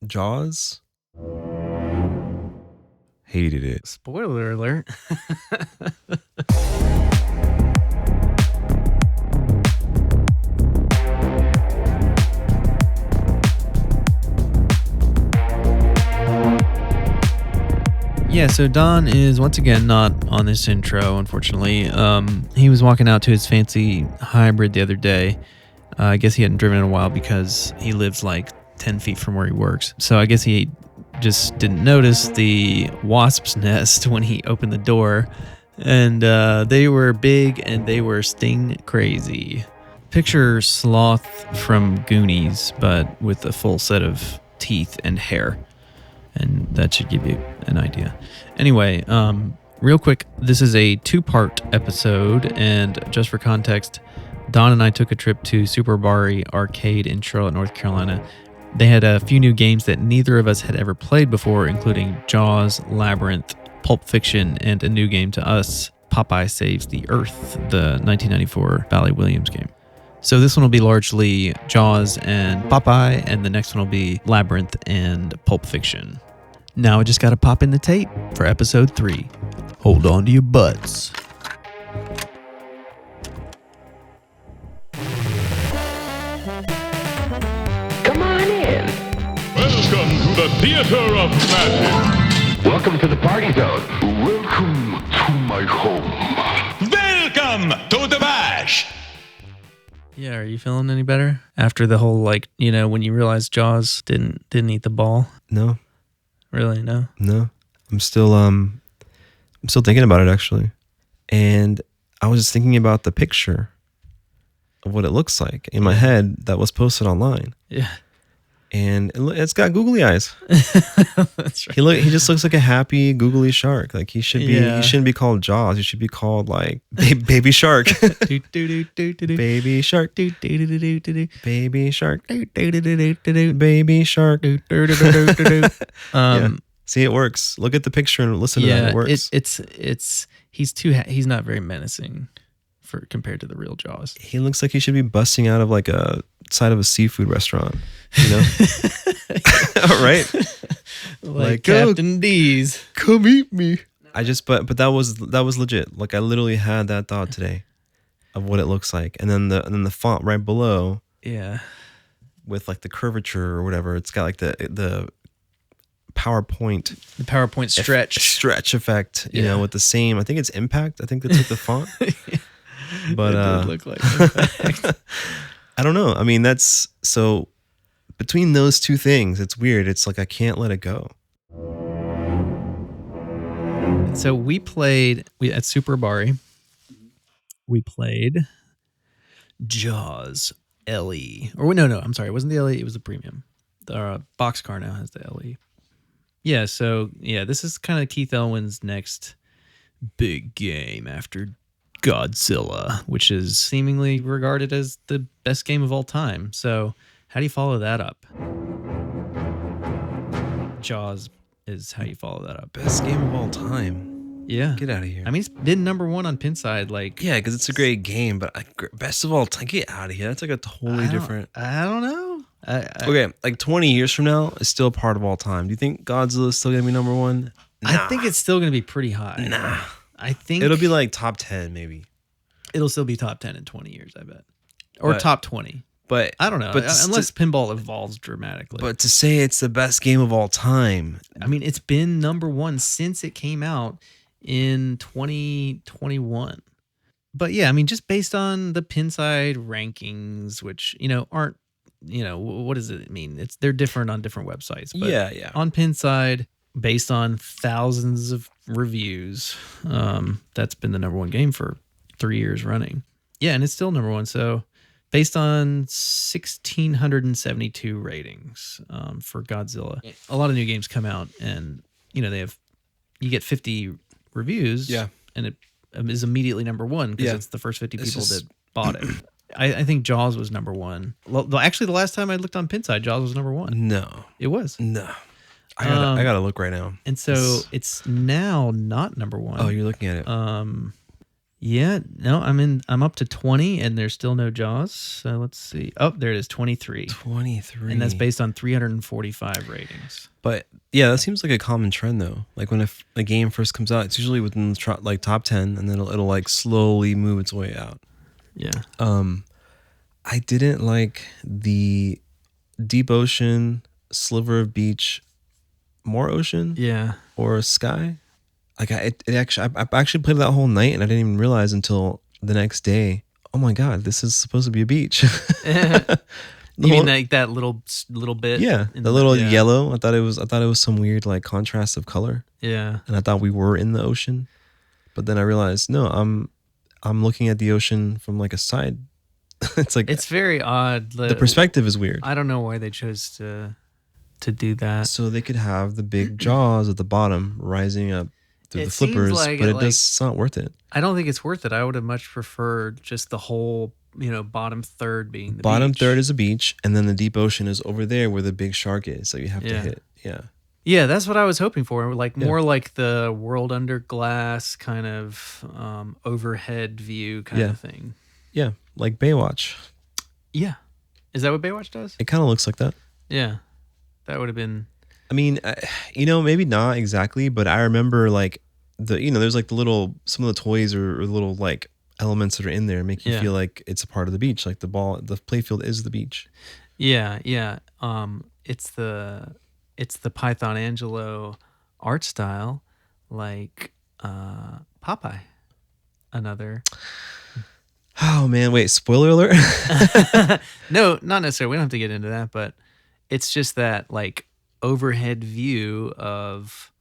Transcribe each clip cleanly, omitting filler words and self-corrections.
Jaws. Hated it. Spoiler alert. Yeah, so Don is once again not on this intro, unfortunately. He was walking out to his fancy hybrid the other day. I guess he hadn't driven in a while because he lives like 10 feet from where he works. So I guess he just didn't notice the wasp's nest when he opened the door. And they were big and they were sting crazy. Picture Sloth from Goonies, but with a full set of teeth and hair. And that should give you an idea. Anyway, real quick, this is a 2-part episode, and just for context, Don and I took a trip to Super Abari Arcade in Charlotte, North Carolina. They had a few new games that neither of us had ever played before, including Jaws, Labyrinth, Pulp Fiction, and a new game to us, Popeye Saves the Earth, the 1994 Bally Williams game. So this one will be largely Jaws and Popeye, and the next one will be Labyrinth and Pulp Fiction. Now I just got to pop in the tape for episode 3. Hold on to your butts. Come on in. Welcome to the Theater of Magic. Welcome to the party zone. Welcome to my home. Welcome to the bash. Yeah, are you feeling any better after the whole when you realize Jaws didn't eat the ball? No, Really? No. I'm still thinking about it actually, and I was just thinking about the picture of what it looks like in my head that was posted online. Yeah. And it's got googly eyes. That's right. He just looks like a happy googly shark. Like he shouldn't be called Jaws. He should be called like Baby Shark. Baby Shark. Baby Shark. Baby Shark. Yeah. See, it works. Look at the picture and listen to that. It works. He's not very menacing compared to the real Jaws. He looks like he should be busting out of like a side of a seafood restaurant. You know? Right? like Captain D's. Come eat me. But that was legit. Like I literally had that thought today of what it looks like. And then the font right below. Yeah. With like the curvature or whatever. It's got like the PowerPoint. The PowerPoint stretch effect, you know, with the same, I think it's Impact. I think that's like the font. But it did look like Impact. I don't know. I mean, that's so between those two things, it's weird. It's like I can't let it go. So we played at Super Abari. We played Jaws LE. Or no, I'm sorry. It wasn't the LE. It was the premium. The boxcar now has the LE. Yeah, so this is kind of Keith Elwin's next big game after Godzilla, which is seemingly regarded as the best game of all time. So how do you follow that up? Jaws is how you follow that up. Best game of all time. Yeah. Get out of here. I mean, it's been number 1 on Pinside. Yeah, because it's a great game, but best of all time, get out of here. That's like a totally different. I don't know. Okay, like 20 years from now, it's still part of all time. Do you think Godzilla is still going to be number 1? Nah. I think it's still going to be pretty high. Nah. I think it'll be like top 10 maybe. It'll still be top 10 in 20 years, I bet. Or top 20. But I don't know. Unless pinball evolves dramatically. But to say it's the best game of all time. I mean, it's been number 1 since it came out in 2021. But yeah, I mean, just based on the Pinside rankings, which, aren't, what does it mean? They're different on different websites. But yeah. On Pinside, based on thousands of reviews, that's been the number 1 game for 3 years running. Yeah, and it's still number 1. So based on 1,672 ratings for Godzilla, a lot of new games come out, and you get 50 reviews. Yeah, and it is immediately number 1 because it's the first 50 people that bought it. I think Jaws was number 1. Actually, the last time I looked on Pinside, Jaws was number 1. No, it was. No, I gotta look right now. And so it's now not number 1. Oh, you're looking at it. Yeah, no, I'm up to 20 and there's still no Jaws. So let's see. Oh, there it is, 23. 23. And that's based on 345 ratings. But yeah, that seems like a common trend though. Like when a game first comes out, it's usually within the like top 10 and then it'll like slowly move its way out. Yeah. I didn't like the deep ocean, sliver of beach, more ocean, Yeah. or sky. Like I actually played that whole night and I didn't even realize until the next day. Oh my god, this is supposed to be a beach. You mean like that little bit? Yeah, the little yellow. I thought it was some weird like contrast of color. Yeah. And I thought we were in the ocean, but then I realized no, I'm looking at the ocean from like a side. It's like it's very odd. The perspective is weird. I don't know why they chose to do that. So they could have the big jaws at the bottom rising up through the flippers, but it's not worth it. I don't think it's worth it. I would have much preferred just the whole, bottom third being the bottom beach. third is a beach, and then the deep ocean is over there where the big shark is. So you have to hit. Yeah. Yeah, that's what I was hoping for. Like more like the world under glass kind of overhead view kind of thing. Yeah, like Baywatch. Yeah. Is that what Baywatch does? It kind of looks like that. Yeah. That would have been... I mean, maybe not exactly, but I remember like there's like some of the toys or little like elements that are in there make you feel like it's a part of the beach. Like the playfield is the beach. Yeah, yeah. It's the Python Angelo art style, like Popeye. Another... Oh man, wait, spoiler alert? No, not necessarily. We don't have to get into that, but it's just that like overhead view of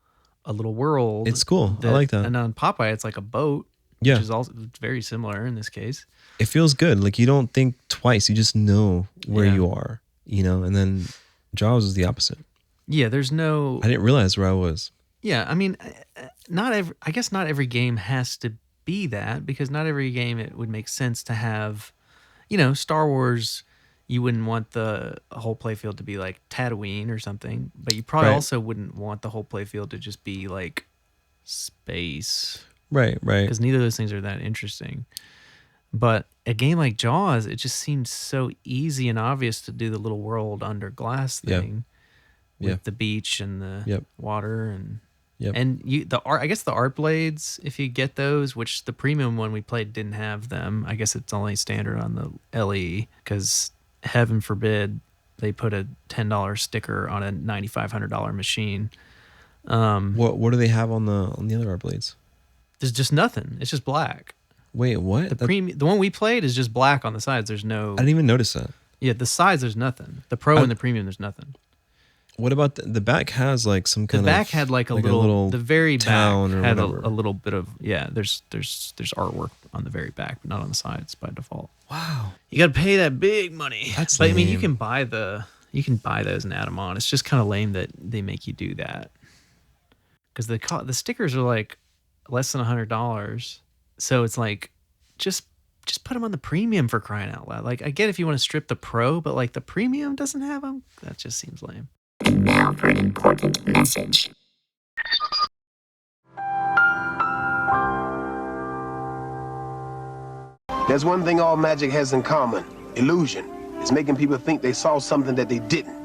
a little world. It's cool. I like that. And on Popeye, it's like a boat, which is also very similar in this case. It feels good. Like you don't think twice. You just know where you are, and then Jaws is the opposite. Yeah, there's no... I didn't realize where I was. Yeah, I mean, I guess not every game has to be that, because not every game it would make sense to have, Star Wars, you wouldn't want the whole playfield to be like Tatooine or something, but you probably also wouldn't want the whole playfield to just be like space. Right. Because neither of those things are that interesting. But a game like Jaws, it just seems so easy and obvious to do the little world under glass thing with the beach and the water and... Yep. And I guess the art blades, if you get those, which the premium one we played didn't have them. I guess it's only standard on the LE, because heaven forbid they put a $10 sticker on a $9,500 machine. What do they have on the other art blades? There's just nothing. It's just black. Wait, what? The one we played is just black on the sides. There's no... I didn't even notice that. Yeah, the sides there's nothing. The Pro and the Premium there's nothing. What about the back? Has like some kind of... The back had like a little... The very back had a whatever. little bit of... Yeah, there's artwork on the very back, but not on the sides by default. Wow. You got to pay that big money. That's But lame. I mean, you can buy those and add them on. It's just kind of lame that they make you do that. Because the stickers are like less than $100. So it's like, just put them on the Premium, for crying out loud. Like, I get if you want to strip the Pro, but like the Premium doesn't have them? That just seems lame. And now for an important message. There's one thing all magic has in common: illusion. It's making people think they saw something that they didn't.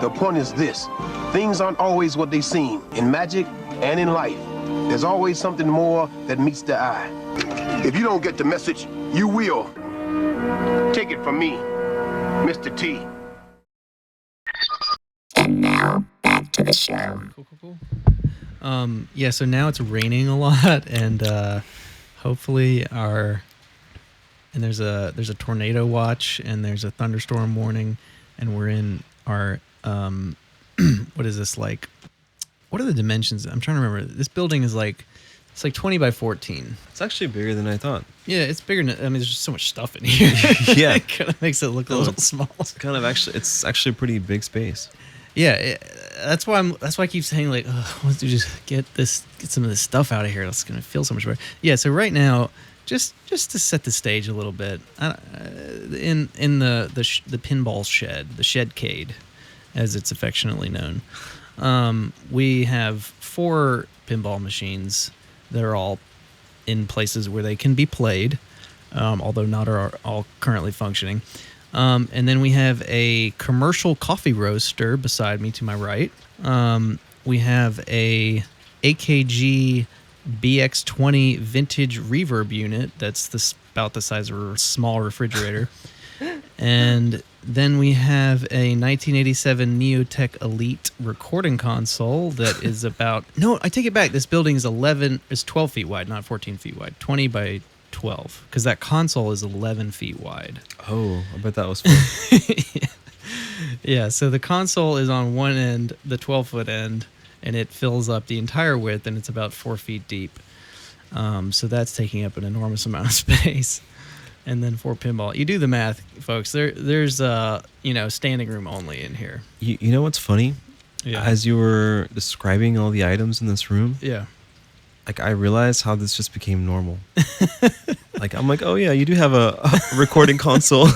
The point is this: things aren't always what they seem. In magic and in life, there's always something more that meets the eye. If you don't get the message, you will. Take it from me, Mr. T. And now, back to the show. Cool. Yeah, so now it's raining a lot, and hopefully there's a tornado watch, and there's a thunderstorm warning, and we're in our what is this like? What are the dimensions? I'm trying to remember. This building is like, it's like 20 by 14. It's actually bigger than I thought. Yeah, it's bigger than, I mean, there's just so much stuff in here. Yeah. It kind of makes it look a little small. It's actually a pretty big space. Yeah, that's why I keep saying like, let's just get some of this stuff out of here. It's gonna feel so much better. Yeah, so right now, just to set the stage a little bit, in the pinball shed, the shedcade, as it's affectionately known, we have 4 pinball machines. They're all in places where they can be played, although not are all currently functioning. And then we have a commercial coffee roaster beside me to my right. We have a AKG BX20 vintage reverb unit that's about the size of a small refrigerator. And then we have a 1987 Neotech Elite recording console that is about... No, I take it back. This building is 12 feet wide, not 14 feet wide. 20 by 12, because that console is 11 feet wide. Oh, I bet that was fun. Yeah, so the console is on one end, the 12-foot end, and it fills up the entire width, and it's about 4 feet deep. So that's taking up an enormous amount of space. And then 4 pinball. You do the math, folks. There's standing room only in here. You know what's funny? Yeah. As you were describing all the items in this room, Yeah. like I realized how this just became normal. Like I'm like, oh yeah, you do have a recording console.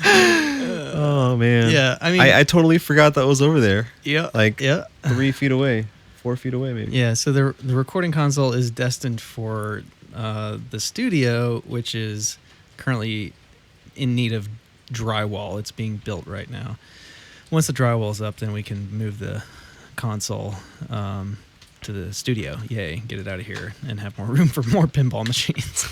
Oh man. Yeah, I mean, I totally forgot that was over there. Yeah. Like yeah. 3 feet away, 4 feet away maybe. Yeah, so the recording console is destined for the studio, which is currently in need of drywall. It's being built right now. Once the drywall's up, then we can move the console to the studio. Yay, get it out of here and have more room for more pinball machines.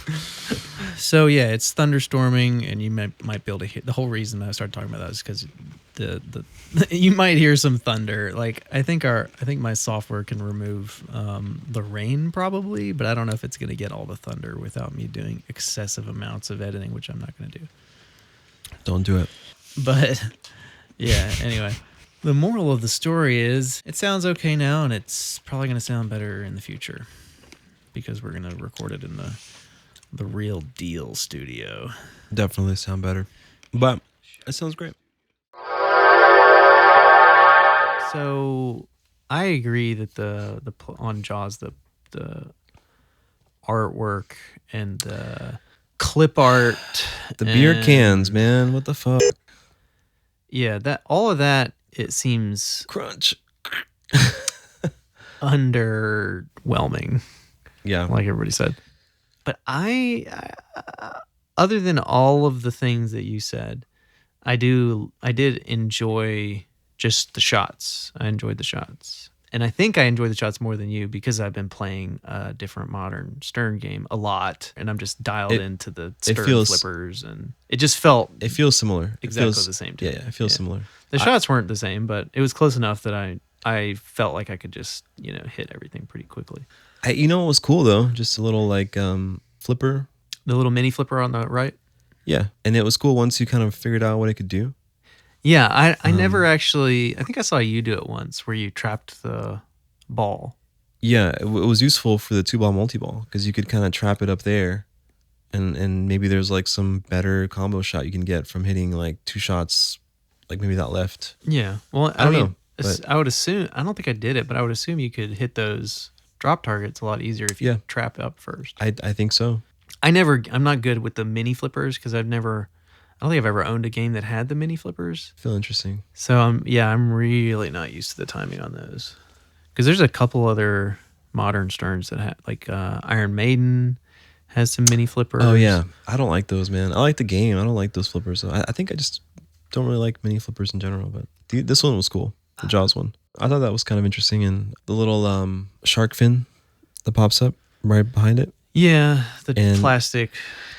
So yeah, it's thunderstorming, and you might be able to hear. The whole reason that I started talking about that is because the you might hear some thunder. Like I think my software can remove the rain probably, but I don't know if it's going to get all the thunder without me doing excessive amounts of editing, which I'm not going to do. Don't do it. But yeah, anyway. The moral of the story is it sounds okay now, and it's probably going to sound better in the future because we're going to record it in the real deal studio. Definitely sound better. But it sounds great. So I agree that the on Jaws the artwork and the clip art, The beer cans, man. What the fuck? Yeah, that all of that, it seems Crunch. underwhelming. Yeah. Like everybody said. But I other than all of the things that you said, I did enjoy just the shots. I enjoyed the shots. And I think I enjoyed the shots more than you because I've been playing a different modern Stern game a lot, and I'm just dialed into the Stern flippers, and it just felt... It feels similar. Exactly the same to me. Yeah, it feels similar. The shots weren't the same, but it was close enough that I felt like I could just, hit everything pretty quickly. You know what was cool though? Just a little like flipper. The little mini flipper on the right? Yeah, and it was cool once you kind of figured out what it could do. Yeah, I never actually... I think I saw you do it once where you trapped the ball. Yeah, it was useful for the 2-ball multi-ball because you could kind of trap it up there, and maybe there's like some better combo shot you can get from hitting like 2 shots, like maybe that left. Yeah, well, I don't know. I would assume... I don't think I did it, but I would assume you could hit those drop targets a lot easier if you trap up first. I think so. I'm not good with the mini flippers because I don't think I've ever owned a game that had the mini flippers. Feel interesting. So I'm really not used to the timing on those. Because there's a couple other modern Sterns that have, like Iron Maiden has some mini flippers. Oh yeah, I don't like those, man. I like the game. I don't like those flippers. So I think I just don't really like mini flippers in general. But this one was cool, the Jaws one. I thought that was kind of interesting, and the little shark fin that pops up right behind it. Yeah, the plastic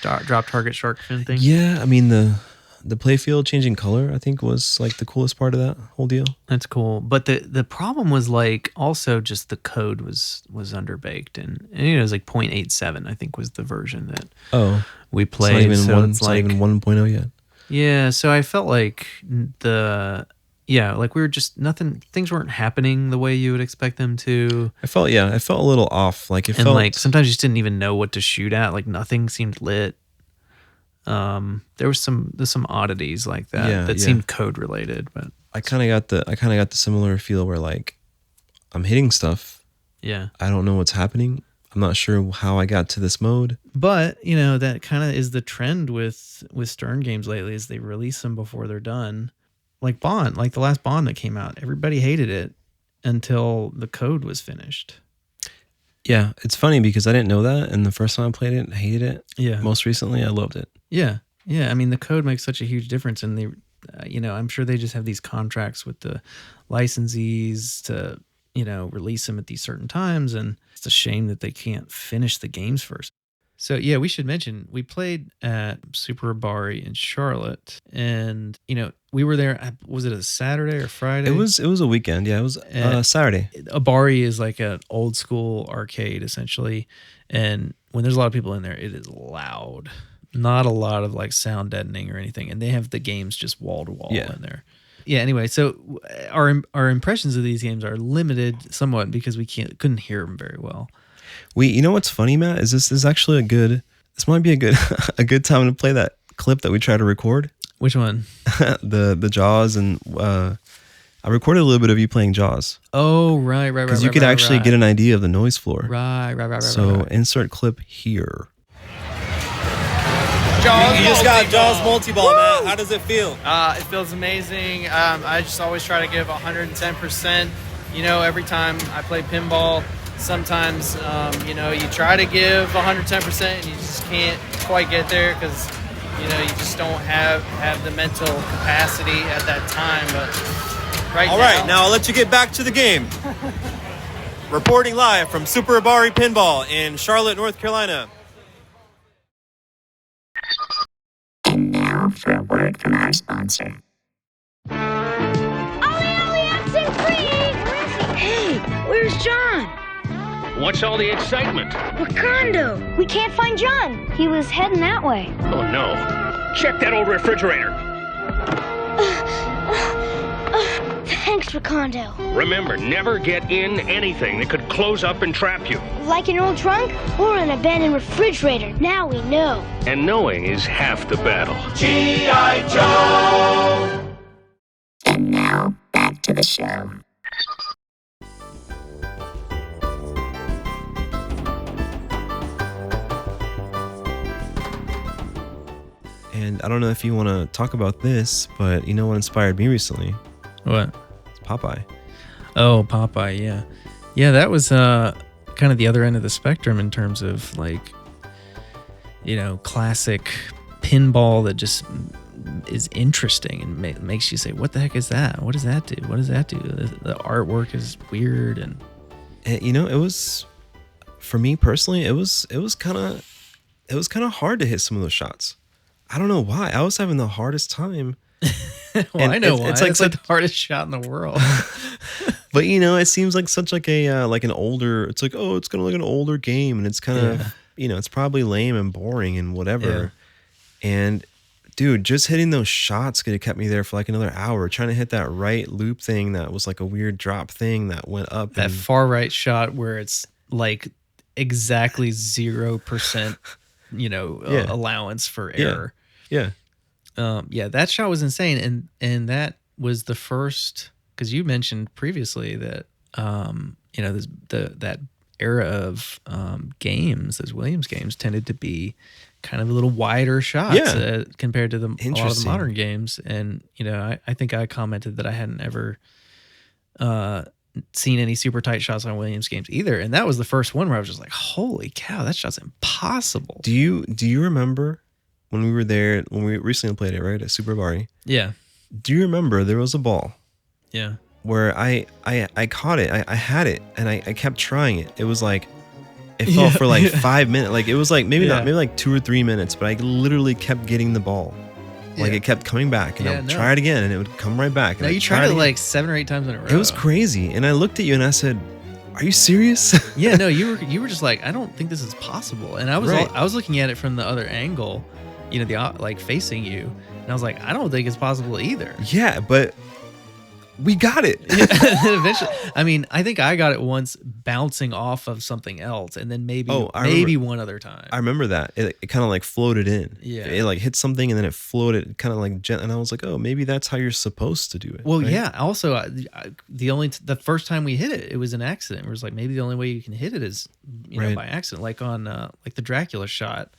drop target shark fin thing. Yeah, I mean the playfield changing color, I think, was like the coolest part of that whole deal. That's cool. But the problem was like also just the code was underbaked, and it was like 0.87, I think, was the version that we played. It's not even 1.0 yet. Yeah, so I felt like like we were just things weren't happening the way you would expect them to. I felt a little off. Like felt like sometimes you just didn't even know what to shoot at. Like nothing seemed lit. There's some oddities like that seemed code related, but I kind of got the similar feel where like I'm hitting stuff. Yeah. I don't know what's happening. I'm not sure how I got to this mode. But, that kind of is the trend with Stern games lately is they release them before they're done. Like Bond, like the last Bond that came out, everybody hated it until the code was finished. Yeah, it's funny because I didn't know that, and the first time I played it, I hated it. Yeah. Most recently, I loved it. Yeah. I mean, the code makes such a huge difference, and they, I'm sure they just have these contracts with the licensees to, release them at these certain times, and it's a shame that they can't finish the games first. So yeah, we should mention we played at Super Abari in Charlotte, and we were there. Was it a Saturday or Friday? It was a weekend. Yeah, it was Saturday. Abari is like an old school arcade essentially, and when there's a lot of people in there, it is loud. Not a lot of like sound deadening or anything, and they have the games just wall to wall in there. Yeah. Anyway, so our impressions of these games are limited somewhat because we couldn't hear them very well. You know what's funny, Matt? Is this is actually this might be a good a good time to play that clip that we tried to record. Which one? the Jaws, and I recorded a little bit of you playing Jaws. Oh, right. Because you could actually get an idea of the noise floor. Right. So insert clip here. Jaws you just got Jaws multi-ball, man. How does it feel? It feels amazing. I just always try to give 110%. Every time I play pinball, sometimes, you try to give 110% and you just can't quite get there because, you just don't have the mental capacity at that time. But All right, now I'll let you get back to the game. Reporting live from Super Abari Pinball in Charlotte, North Carolina. And now for a word from our sponsor. Hey, where's John? What's all the excitement? Wakanda! We can't find John. He was heading that way. Oh, no. Check that old refrigerator. Thanks, Wakanda. Remember, never get in anything that could close up and trap you. Like an old trunk or an abandoned refrigerator. Now we know. And knowing is half the battle. G.I. Joe! And now, back to the show. And I don't know if you want to talk about this, but you know what inspired me recently? What? It's Popeye. Oh, Popeye, yeah. Yeah, that was kind of the other end of the spectrum in terms of like, classic pinball that just is interesting and makes you say, what the heck is that? What does that do? What does that do? The artwork is weird. And it was, for me personally, it was kind of hard to hit some of those shots. I don't know why. I was having the hardest time. Well, I know why. It's like the hardest shot in the world. But it seems like such like a like an older. It's like, oh, it's gonna look like an older game, and it's kind of it's probably lame and boring and whatever. Yeah. And dude, just hitting those shots could have kept me there for like another hour, trying to hit that right loop thing that was like a weird drop thing that went up. That far right shot where it's like exactly 0%, allowance for error. Yeah. That shot was insane, and that was the first, because you mentioned previously that that era of games, those Williams games, tended to be kind of a little wider shots compared to a lot of the modern games. And I think I commented that I hadn't ever seen any super tight shots on Williams games either, and that was the first one where I was just like, holy cow, that shot's impossible. Do you remember when we were there, when we recently played it, right, at Super Abari? Yeah. Do you remember there was a ball? Yeah. Where I caught it, I had it, and I kept trying it. It was like, it felt for like 5 minutes. Like it was like maybe 2 or 3 minutes, but I literally kept getting the ball. Like it kept coming back, and I would try it again, and it would come right back. And you tried it like 7 or 8 times in a row. It was crazy, and I looked at you and I said, "Are you serious?" Yeah, no, you were just like, I don't think this is possible. And I was looking at it from the other angle, like facing you, and I was like, I don't think it's possible either. Yeah, but we got it. Eventually, I mean, I think I got it once bouncing off of something else, and then maybe one other time. I remember that it kind of like floated in. Yeah, it like hit something and then it floated kind of like gently, and I was like, oh, maybe that's how you're supposed to do it. Well, right? yeah. Also, the first time we hit it, it was an accident. It was like maybe the only way you can hit it is by accident, like on like the Dracula shot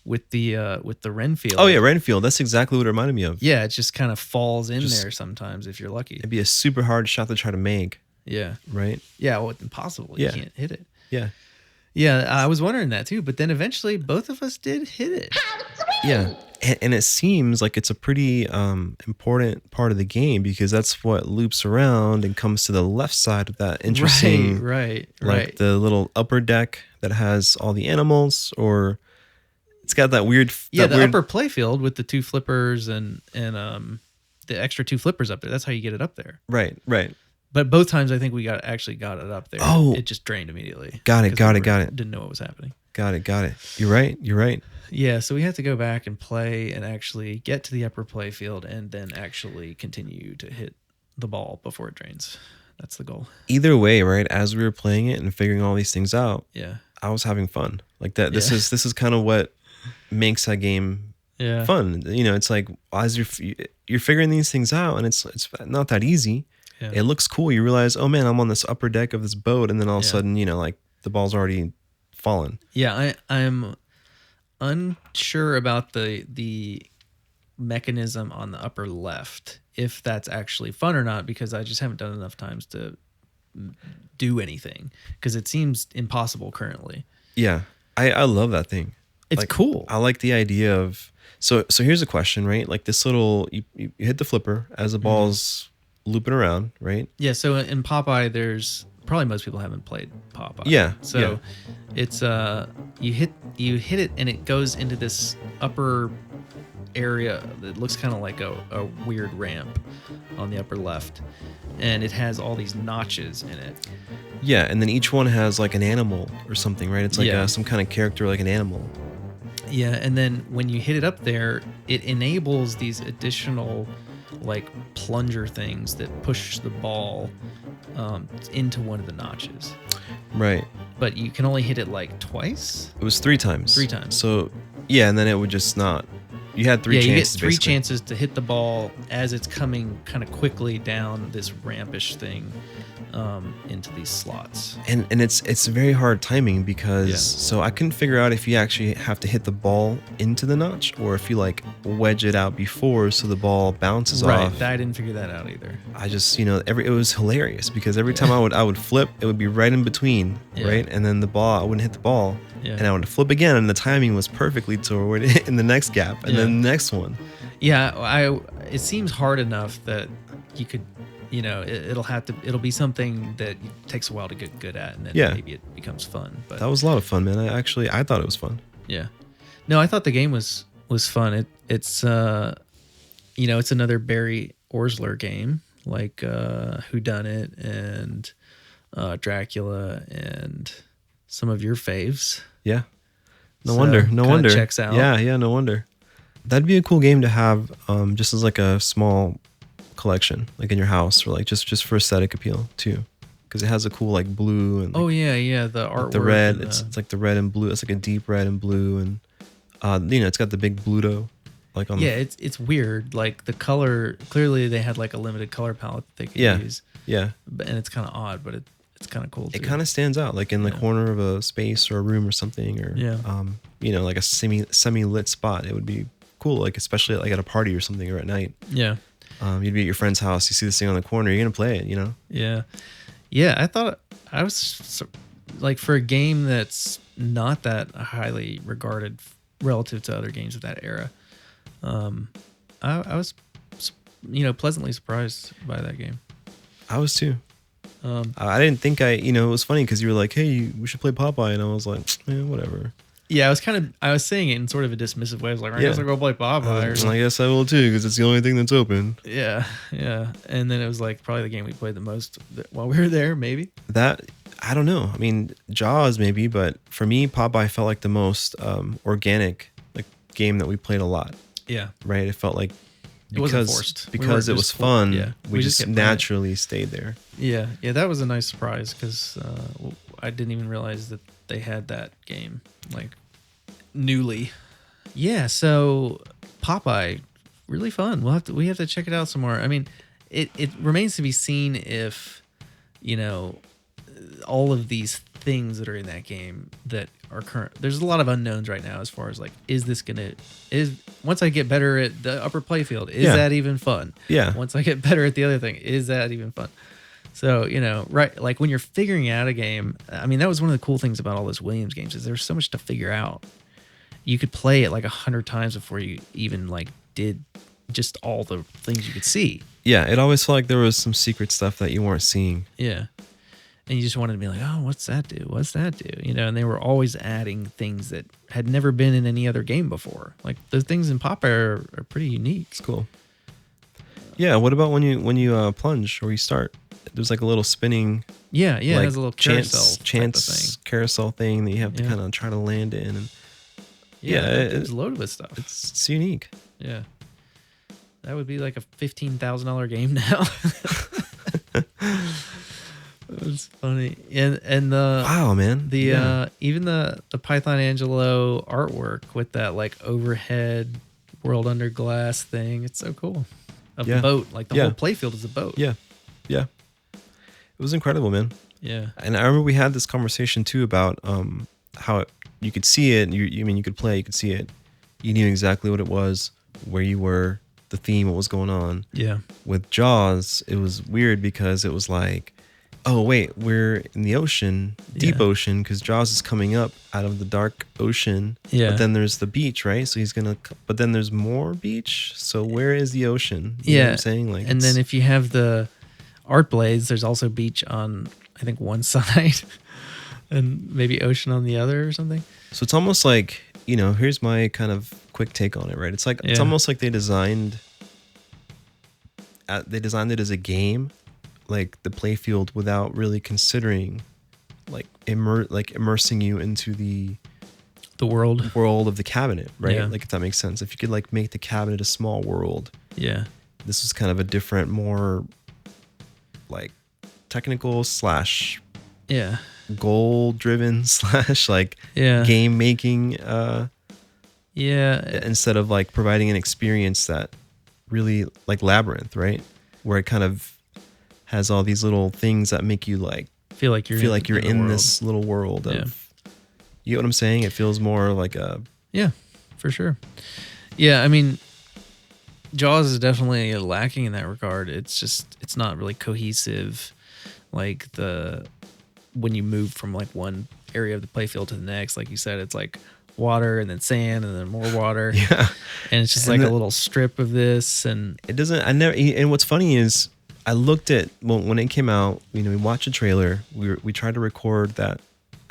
with the Renfield. Oh yeah, Renfield. That's exactly what it reminded me of. Yeah, it just kind of falls in there sometimes if you're lucky. It'd be a super hard shot to try to make. Yeah. Right? Yeah, well, it's impossible. You can't hit it. Yeah. Yeah, I was wondering that too, but then eventually both of us did hit it. Yeah. And it seems like it's a pretty important part of the game because that's what loops around and comes to the left side of that interesting, right. like the little upper deck that has all the animals, or it's got that weird. Yeah, the upper playfield with the 2 flippers and the extra 2 flippers up there. That's how you get it up there. Right. But both times I think we actually got it up there. Oh, it just drained immediately. Got it. Didn't know what was happening. Got it. You're right. Yeah, so we had to go back and play and actually get to the upper play field and then actually continue to hit the ball before it drains. That's the goal. Either way, right? As we were playing it and figuring all these things out, yeah, I was having fun. Like that. This is kind of what makes that game fun. You know, it's like as you're figuring these things out, and it's not that easy. Yeah. It looks cool. You realize, oh man, I'm on this upper deck of this boat, and then all of a sudden, you know, like the ball's already fallen. Yeah, I'm unsure about the mechanism on the upper left, if that's actually fun or not, because I just haven't done enough times to do anything, because it seems impossible currently. Yeah, I love that thing. It's like, cool. I like the idea of so here's a question, right? Like this little you hit the flipper as the ball's looping around, right? Yeah, so in Popeye there's probably most people haven't played Popeye. Yeah. So it's you hit it and it goes into this upper area that looks kind of like a weird ramp on the upper left, and it has all these notches in it. Yeah, and then each one has like an animal or something, right? It's like some kind of character, like an animal. Yeah, and then when you hit it up there, it enables these additional like plunger things that push the ball into one of the notches. Right. But you can only hit it like twice? It was 3 times. 3 times. So, yeah, and then it would just not. You had 3 chances. Yeah, you get 3 basically. chances to hit the ball as it's coming kind of quickly down this rampish thing into these slots. And it's very hard timing because so I couldn't figure out if you actually have to hit the ball into the notch or if you like wedge it out before so the ball bounces off. Right, I didn't figure that out either. I just, you know, it was hilarious because every time I would flip, it would be right in between, right? And then the ball, I wouldn't hit the ball. Yeah. And I would flip again, and the timing was perfectly toward it in the next gap, and then the next one. Yeah, it seems hard enough that you could, you know, it'll be something that takes a while to get good at, and then maybe it becomes fun. But that was a lot of fun, man. I thought it was fun. Yeah, no, I thought the game was fun. It's you know, it's another Barry Orsler game like Whodunit and Dracula and some of your faves. Yeah. No wonder. Checks out. Yeah, no wonder. That'd be a cool game to have just as like a small collection, like in your house, or like just for aesthetic appeal too. Because it has a cool like blue and the artwork. Like the red. It's like the red and blue. It's like a deep red and blue, and you know, it's got the big Bluto. Like on it's weird. Like the color, clearly they had like a limited color palette that they could use. Yeah. And it's kind of odd, but it's kind of cool too. It kind of stands out, like in the corner of a space or a room or something, or you know, like a semi lit spot. It would be cool, like especially like at a party or something, or at night. Yeah. You'd be at your friend's house. You see this thing on the corner. You're gonna play it, you know. Yeah. I thought I was like, for a game that's not that highly regarded relative to other games of that era. I was, you know, pleasantly surprised by that game. I was too. I didn't think you know, it was funny because you were like, hey, we should play Popeye. And I was like, whatever. Yeah, I was saying it in sort of a dismissive way. I was like, I guess I'll go play Popeye. I guess I will too, because it's the only thing that's open. Yeah. And then it was like probably the game we played the most while we were there, maybe. That, I don't know. I mean, Jaws maybe, but for me, Popeye felt like the most organic like game that we played a lot. Yeah. Right? It felt like it wasn't forced. Because it was fun, we just naturally stayed there. Yeah, that was a nice surprise because I didn't even realize that they had that game like newly. Yeah, so Popeye, really fun. We have to check it out some more. I mean, it remains to be seen if, you know, all of these things that are in that game that are current. There's a lot of unknowns right now as far as like, once I get better at the upper playfield, is that even fun? Yeah. Once I get better at the other thing, is that even fun? So, right, like when you're figuring out a game, I mean, that was one of the cool things about all those Williams games is there's so much to figure out. You could play it like 100 times before you even like did just all the things you could see. Yeah, it always felt like there was some secret stuff that you weren't seeing. Yeah. And you just wanted to be like, oh, what's that do? What's that do? And they were always adding things that had never been in any other game before. Like the things in Popeye are pretty unique. It's cool. Yeah, what about when you plunge or you start? There's like a little spinning. Yeah, like it has a little chance carousel thing that you have to kind of try to land in. And it's loaded with stuff. It's unique. Yeah. That would be like a $15,000 game now. It's funny, and the wow, man, even the Python Angelo artwork with that like overhead world under glass thing. It's so cool. A boat, like the whole playfield is a boat. Yeah, it was incredible, man. Yeah, and I remember we had this conversation too about how you could see it. You could play, you could see it. You knew exactly what it was, where you were, the theme, what was going on. Yeah. With Jaws, it was weird because it was like, oh wait, we're in the ocean, deep ocean, because Jaws is coming up out of the dark ocean. Yeah. But then there's the beach, right? So but then there's more beach. So where is the ocean? You know what I'm saying? Like, and then if you have the art blades, there's also beach on, I think, one side and maybe ocean on the other or something. So it's almost like, here's my kind of quick take on it, right? It's like, it's almost like they designed it as a game, like the playfield, without really considering like immersing you into the world of the cabinet, right? Yeah. Like, if that makes sense. If you could like make the cabinet a small world. Yeah. This was kind of a different, more like technical / goal driven / like game making instead of like providing an experience that really like Labyrinth, right? Where it kind of has all these little things that make you like feel like you're in this little world of, you know what I'm saying? It feels more like a for sure. Yeah, I mean, Jaws is definitely lacking in that regard. It's not really cohesive. Like when you move from like one area of the playfield to the next, like you said, it's like water and then sand and then more water. Yeah, and it's just like a little strip of this, and it doesn't. And what's funny is, I looked at when it came out. We watched a trailer. We tried to record that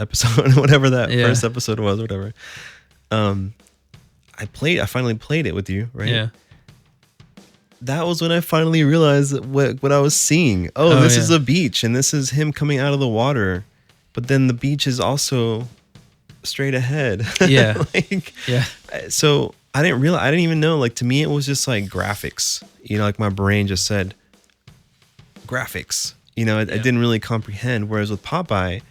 episode, whatever that first episode was, or whatever. I finally played it with you, right? Yeah. That was when I finally realized what I was seeing. This is a beach, and this is him coming out of the water, but then the beach is also straight ahead. Yeah. So I didn't even know. Like, to me, it was just like graphics. Like my brain just said graphics. I didn't really comprehend. Whereas with Popeye,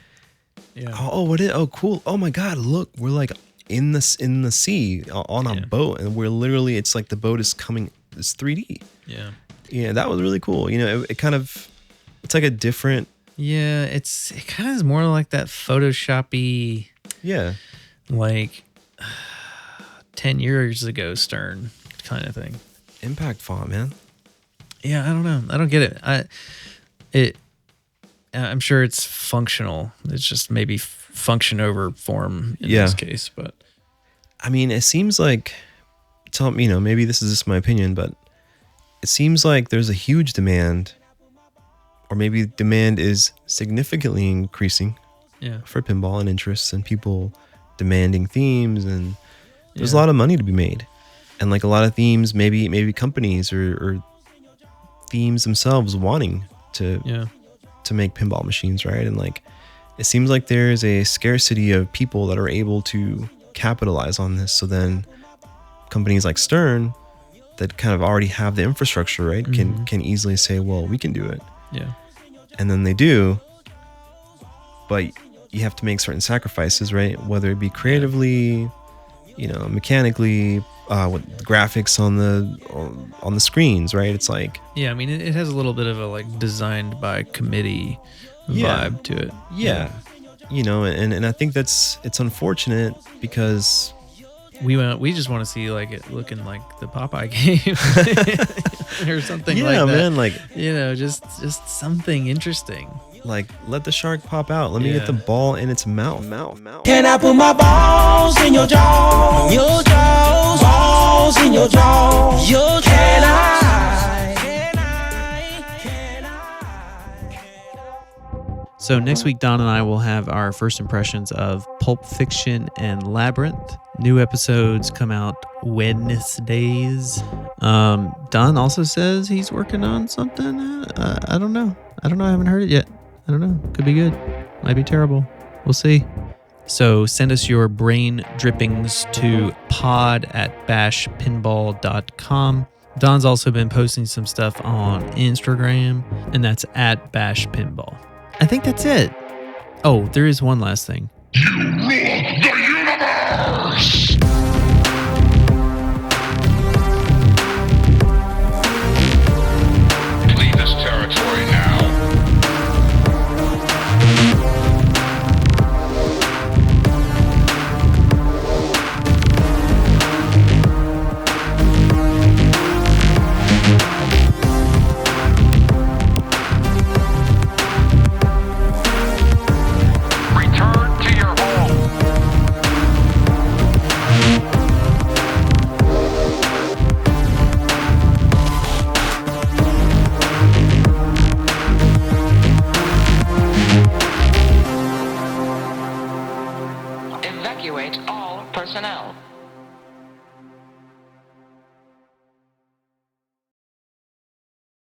cool. Oh my God, look, we're like in the sea on a boat, and we're literally, it's like the boat is coming. It's 3D. Yeah, that was really cool. It kind of, it's like a different. Yeah, it kind of is more like that Photoshoppy. Yeah. Like 10 years ago Stern kind of thing. Impact font, man. Yeah, I don't know. I don't get it. I'm sure it's functional. It's just maybe function over form in this case, but I mean, it seems like, maybe this is just my opinion, but it seems like there's a huge demand, or maybe demand is significantly increasing for pinball and interests, and people demanding themes, and there's a lot of money to be made, and like a lot of themes, maybe companies or themes themselves wanting to make pinball machines, right? And like, it seems like there's a scarcity of people that are able to capitalize on this. So then companies like Stern that kind of already have the infrastructure, right, can easily say, well, we can do it. Yeah. And then they do, but you have to make certain sacrifices, right? Whether it be creatively, mechanically, with the graphics on the screens, right? It's like, I mean, it has a little bit of a like designed by committee vibe to it. Yeah. And I think it's unfortunate because we just want to see like it looking like the Popeye game. or something Yeah, like that. man, like just something interesting. Like, let the shark pop out. Let me get the ball in its mouth. Can I put my balls in your jaws? Your jaws. Balls in your jaws. Your jaws. Can I? So next week, Don and I will have our first impressions of Pulp Fiction and Labyrinth. New episodes come out Wednesdays. Don also says he's working on something. I don't know. I haven't heard it yet. I don't know. Could be good. Might be terrible. We'll see. So send us your brain drippings to pod@bashpinball.com. Don's also been posting some stuff on Instagram, and that's @bashpinball. I think that's it. Oh, there is one last thing. You rule the universe! Leave this territory now. Evacuate all personnel.